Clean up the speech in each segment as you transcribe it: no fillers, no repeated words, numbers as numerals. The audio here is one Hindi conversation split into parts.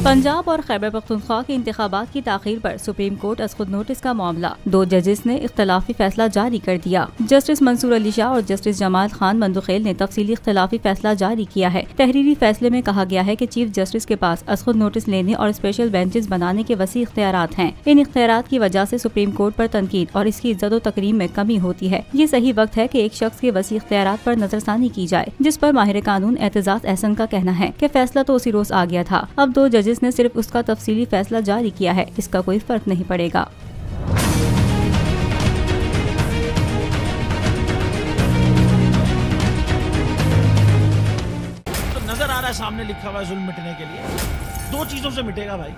पंजाब और खैबर पख्तूनख्वा के इंतखाबात की ताखीर पर सुप्रीम कोर्ट अज खुद नोटिस का मामला। 2 जजेस ने इख्तलाफी फैसला जारी कर दिया। जस्टिस मंसूर अली शाह और जस्टिस जमाल खान मंदुखेल ने तफसीली इख्तलाफी फैसला जारी किया है। तहरीरी फैसले में कहा गया है कि चीफ जस्टिस के पास अज खुद नोटिस लेने और स्पेशल बेंचेस बनाने के वसी इख्तियारात हैं। इन इख्तियारात की वजह से सुप्रीम कोर्ट पर तनकीद और इसकी इज्जत व तकरीम में कमी होती है। ये सही वक्त है कि एक शख्स के वसी इख्तियारात पर नजरसानी की जाए, जिस पर माहिर कानून एतजाज एहसन का कहना है कि फैसला तो उसी रोज आ गया था। अब 2 जजेस ने सिर्फ उसका तफसीली फैसला जारी किया है, इसका कोई फर्क नहीं पड़ेगा। तो नजर आ रहा है सामने लिखा हुआ है जुल्म मिटने के लिए 2 चीजों से मिटेगा भाई।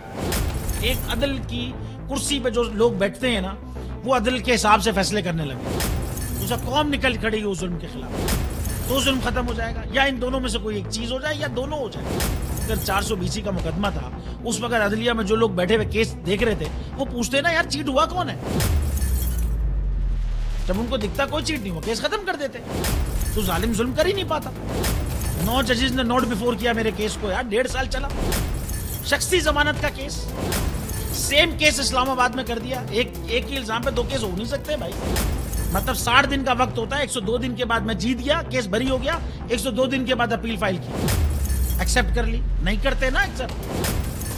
एक अदल की कुर्सी पे जो लोग बैठते हैं ना, वो अदल के हिसाब से फैसले करने लगे। दूसरा कौम निकल खड़ी उस जुल्म के खिलाफ, तो जुल्म खत्म हो जाएगा। या इन दोनों में से कोई एक चीज हो जाए या दोनों हो जाए। अगर 420 का मुकदमा था, उस वक्त अदलिया में जो लोग बैठे हुए केस देख रहे थे, वो पूछते ना यार चीट हुआ कौन है। जब उनको दिखता कोई चीट नहीं हुआ, केस खत्म कर देते। तो जालिम जुल्म कर ही नहीं पाता। 9 जजेस ने नोट बिफोर किया मेरे केस को यार, 1.5 साल चला। शख्सी जमानत का केस, सेम केस इस्लामाबाद में कर दिया। एक ही इल्जाम पे 2 केस हो नहीं सकते भाई। मतलब 60 दिन का वक्त होता है। 102 दिन के बाद मैं जीत गया, केस बरी हो गया। 102 दिन के बाद अपील फाइल की, एक्सेप्ट कर ली। नहीं करते ना एक्सेप्ट,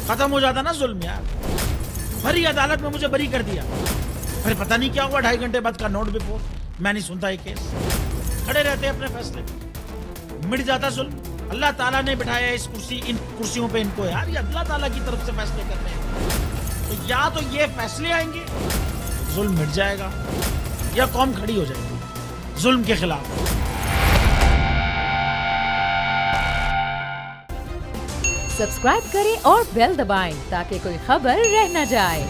खत्म हो जाता ना जुल्म यार। भरी अदालत में मुझे बरी कर दिया, फिर पता नहीं क्या हुआ 2.5 घंटे बाद का नोट बिफोर। मैं नहीं सुनता ये केस, खड़े रहते अपने फैसले पे, मिट जाता जुल्म। अल्लाह ताला ने बिठाया इन कुर्सियों पे इनको यार, ये अल्लाह ताला की तरफ से फैसले करते हैं। तो या तो ये फैसले आएंगे, जुल्म मिट जाएगा, या कौम खड़ी हो जाएगी जुल्म के खिलाफ। सब्सक्राइब करें और बेल दबाएं ताकि कोई खबर रह न जाए।